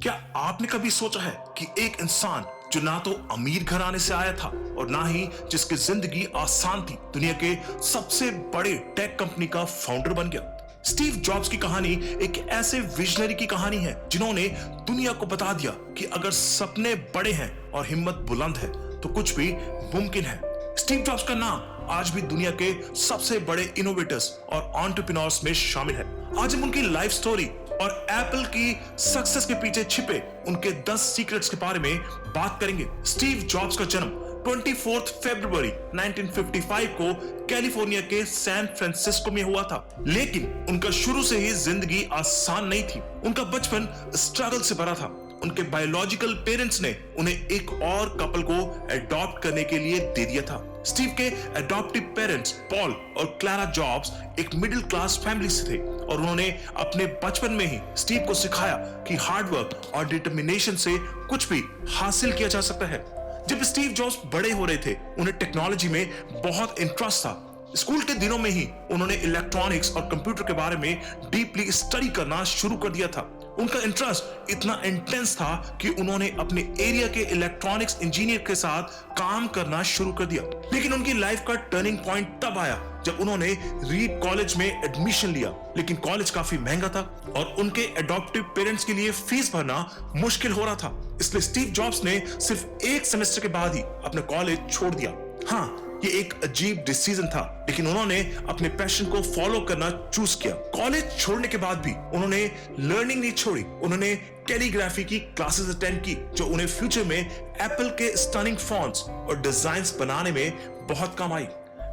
क्या आपने कभी सोचा है कि एक इंसान जो ना तो अमीर घराने से आया था और ना ही जिसकी जिंदगी आसान थी, दुनिया के सबसे बड़े टेक कंपनी का फाउंडर बन गया। स्टीव जॉब्स की कहानी एक ऐसे विजनरी की कहानी है जिन्होंने दुनिया को बता दिया कि अगर सपने बड़े हैं और हिम्मत बुलंद है तो कुछ भी मुमकिन है। स्टीव जॉब्स का नाम आज भी दुनिया के सबसे बड़े इनोवेटर्स और एंटरप्रेन्योर्स में शामिल है। आज हम उनकी लाइफ स्टोरी और एप्पल की सक्सेस के पीछे छिपे उनके 10 सीक्रेट्स के बारे में बात करेंगे। स्टीव जॉब्स का जन्म 24 फरवरी 1955 को कैलिफोर्निया के सैन फ्रांसिस्को में हुआ था, लेकिन उनका शुरू से ही जिंदगी आसान नहीं थी। उनका बचपन स्ट्रगल से भरा था। उनके बायोलॉजिकल पेरेंट्स ने उन्हें एक और कपल को अडॉप्ट करने के लिए दे दिया था। स्टीव के अडॉप्टिव पेरेंट्स पॉल और क्लारा जॉब्स एक मिडिल क्लास फैमिली से थे और उन्होंने अपने बचपन में ही स्टीव को सिखाया कि हार्डवर्क और डिटर्मिनेशन से कुछ भी हासिल किया जा सकता है। जब स्टीव जॉब्स बड़े हो रहे थे, उन्हें टेक्नोलॉजी में बहुत इंटरेस्ट था। स्कूल के दिनों में ही उन्होंने इलेक्ट्रॉनिक्स और कंप्यूटर के बारे में डीपली स्टडी करना शुरू कर दिया था। उनका इंटरेस्ट इतना इंटेंस था कि उन्होंने अपने एरिया के इलेक्ट्रॉनिक्स इंजीनियर के साथ काम करना शुरू कर दिया। लेकिन उनकी लाइफ का टर्निंग पॉइंट तब आया जब उन्होंने रीड कॉलेज में एडमिशन लिया, लेकिन कॉलेज काफी महंगा था और उनके अडॉप्टिव पेरेंट्स के लिए फीस भरना मुश्किल हो रहा था। इसलिए स्टीव जॉब्स ने सिर्फ एक सेमेस्टर के बाद ही अपना कॉलेज छोड़ दिया। हाँ, ये एक अजीब डिसीजन था, लेकिन उन्होंने अपने पैशन को फॉलो करना चूज किया। कॉलेज छोड़ने के बाद भी उन्होंने लर्निंग नहीं छोड़ी। उन्होंने कैलीग्राफी की क्लासेस अटेंड की, जो उन्हें फ्यूचर में एप्पल के स्टनिंग फॉन्ट्स और डिजाइन्स बनाने में बहुत काम आई।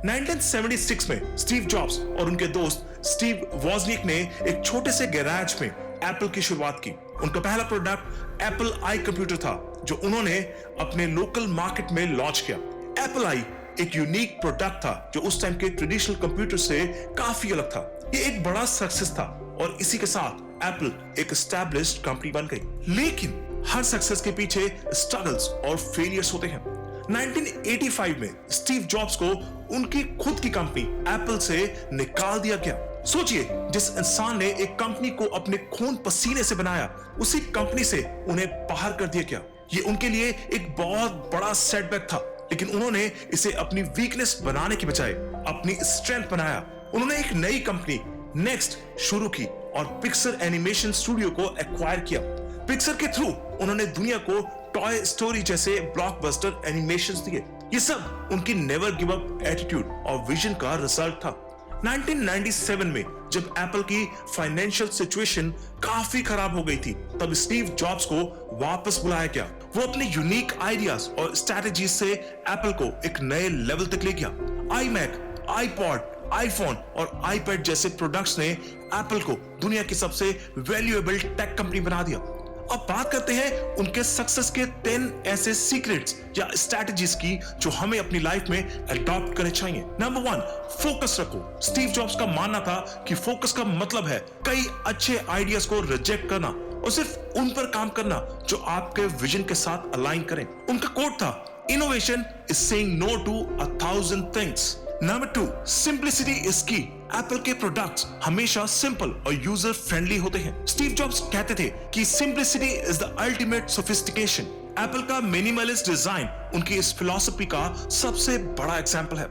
1976 में स्टीव जॉब्स और उनके दोस्त स्टीव वॉजनिक ने एक छोटे से गैराज में एप्पल की शुरुआत की। उनका पहला प्रोडक्ट एप्पल आई कंप्यूटर था, जो उन्होंने अपने लोकल मार्केट में लॉन्च किया। एप्पल आई एक यूनिक प्रोडक्ट था जो उस टाइम के ट्रेडिशनल कंप्यूटर से काफी अलग था। ये एक बड़ा सक्सेस था और इसी के साथ एप्पल एक एस्टैब्लिश्ड कंपनी बन गई। लेकिन हर सक्सेस के पीछे स्ट्रगल्स और फेलियर्स होते हैं। 1985 में स्टीव जॉब्स को उनकी खुद की कंपनी एप्पल से निकाल दिया गया। सोचिए, जिस इंसान ने एक कंपनी को अपने खून पसीने से बनाया, उसी कंपनी से उन्हें बाहर कर दिया गया। ये उनके लिए एक बहुत बड़ा सेटबैक था, लेकिन उन्होंने इसे अपनी वीकनेस बनाने की बजाय अपनी स्ट्रेंथ बनाया। उन्होंने एक नई कंपनी नेक्स्ट शुरू की और पिक्सर एनिमेशन स्टूडियो को एक्वायर किया। पिक्सर के थ्रू उन्होंने दुनिया को टॉय स्टोरी जैसे ब्लॉकबस्टर एनिमेशंस दिए। ये सब उनकी नेवर गिव अप एटीट्यूड और विजन का रिजल्ट था। 1997 में जब एप्पल की फाइनेंशियल सिचुएशन काफी खराब हो गई थी, तब स्टीव जॉब्स को वापस बुलाया गया। वो अपने यूनिक आइडियाज और स्ट्रैटेजीज से एप्पल को एक नए लेवल तक ले गया। आईमैक, आईपॉड, आईफोन और आईपैड जैसे प्रोडक्ट्स ने एप्पल को दुनिया की सबसे वैल्यूएबल टेक कंपनी बना दिया। अब बात करते हैं उनके सक्सेस के 10 ऐसे सीक्रेट्स या स्ट्रैटेजीज की जो हमें अपनी लाइफ में अडॉप्ट करने चाहिए। नंबर 1, फोकस रखो। स्टीव जॉब्स का मानना था कि फोकस का मतलब है कई अच्छे आइडियाज को रिजेक्ट करना और सिर्फ उन पर काम करना जो आपके विजन के साथ अलाइन करें। उनका कोट था, innovation is saying no to 1000 things. Number 2, simplicity is key. Apple के प्रोडक्ट्स हमेशा सिंपल और यूजर फ्रेंडली होते हैं। स्टीव जॉब्स कहते थे कि simplicity is the ultimate sophistication. Apple का मिनिमलिस्ट डिजाइन उनकी इस फिलॉसफी का सबसे बड़ा एग्जांपल है।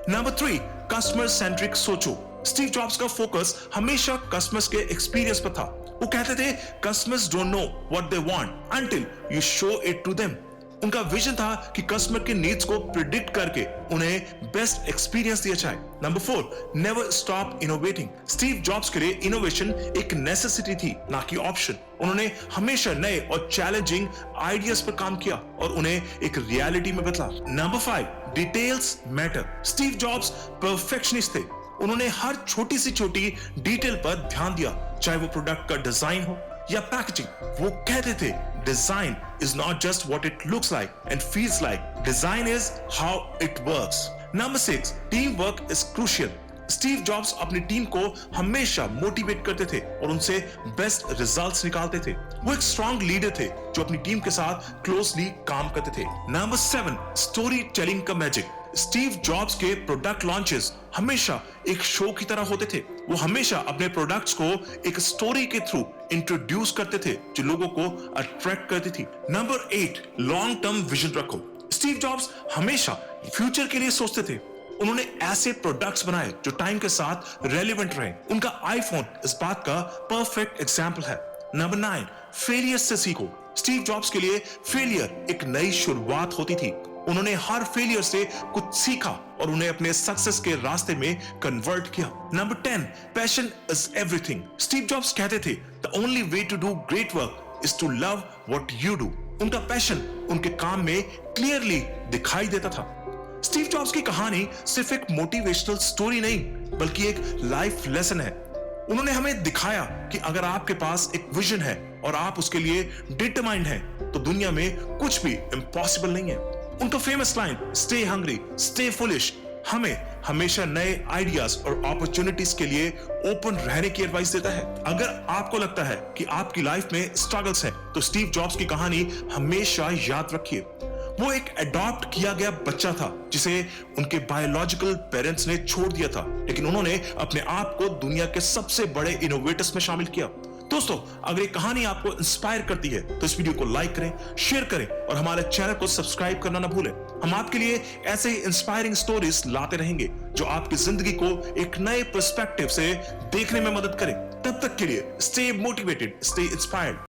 नंबर 3, कस्टमर सेंट्रिक सोचो। स्टीव जॉब्स का फोकस हमेशा कस्टमर्स के एक्सपीरियंस पर था। वो कहते थे, customers don't know what they want until you show it to them. उनका विजन था कि कस्टमर के नीड्स को प्रिडिक्ट करके उन्हें बेस्ट एक्सपीरियंस दिया जाए। Number 4, never stop innovating. Steve jobs के लिए इनोवेशन एक नेसेसिटी थी, ना कि ऑप्शन। उन्होंने हमेशा नए और चैलेंजिंग आइडियाज पर काम किया और उन्हें एक रियलिटी में बदला। Number 5, details matter. Steve jobs perfectionist थे। उन्होंने हर छोटी सी छोटी डिटेल पर ध्यान दिया, चाहे वो प्रोडक्ट का डिजाइन हो या पैकेजिंग। वो कहते थे, design is not just what it looks like and feels like. Design is how it works. Number 6, teamwork is crucial. Steve jobs अपनी टीम को हमेशा मोटिवेट करते थे और उनसे बेस्ट रिजल्ट्स निकालते थे। वो एक स्ट्रॉन्ग लीडर थे जो अपनी टीम के साथ क्लोजली काम करते थे। नंबर 7, स्टोरी टेलिंग का मैजिक। स्टीव जॉब्स के प्रोडक्ट लॉन्चेस हमेशा एक शो की तरह होते थे। वो हमेशा अपने प्रोडक्ट्स को एक स्टोरी के थ्रू इंट्रोड्यूस करते थे जो लोगों को अट्रैक्ट करती थी। नंबर 8, लॉन्ग टर्म विजन रखो। स्टीव जॉब्स हमेशा फ्यूचर के लिए सोचते थे। उन्होंने ऐसे प्रोडक्ट्स बनाए जो टाइम के साथ रेलेवेंट रहे। उनका आईफोन इस बात का परफेक्ट एग्जाम्पल है। नंबर 9, फेलियर से सीखो। स्टीव जॉब्स के लिए फेलियर एक नई शुरुआत होती थी। उन्होंने हर फेलियर से कुछ सीखा और उन्हें अपने सक्सेस के रास्ते में कन्वर्ट किया। Number 10, passion is everything. Steve Jobs कहते थे the only way to do great work is to love what you do. उनका पैशन उनके काम में क्लियरली दिखाई देता था। स्टीव जॉब्स की कहानी सिर्फ एक मोटिवेशनल स्टोरी नहीं बल्कि एक लाइफ लेसन है। उन्होंने हमें दिखाया कि अगर आपके पास एक विजन है और आप उसके लिए डिटरमाइंड हैं तो दुनिया में कुछ भी इम्पॉसिबल नहीं है। उनका famous line stay hungry stay foolish हमें हमेशा नए आइडियाज और अपॉर्चुनिटीज के लिए ओपन रहने की एडवाइस देता है। अगर आपको लगता है कि आपकी लाइफ में स्ट्रगल्स हैं तो स्टीव जॉब्स की कहानी हमेशा याद रखिए। वो एक अडॉप्ट किया गया बच्चा था जिसे उनके बायोलॉजिकल पेरेंट्स ने छोड़ दिया था, लेकिन उन्होंने अपने आप को दुनिया के सबसे बड़े इनोवेटर्स में शामिल किया। दोस्तों, अगर ये कहानी आपको इंस्पायर करती है तो इस वीडियो को लाइक करें, शेयर करें और हमारे चैनल को सब्सक्राइब करना ना भूलें। हम आपके लिए ऐसे ही इंस्पायरिंग स्टोरीज लाते रहेंगे जो आपकी जिंदगी को एक नए पर्सपेक्टिव से देखने में मदद करें। तब तक के लिए स्टे मोटिवेटेड, स्टे इंस्पायर्ड।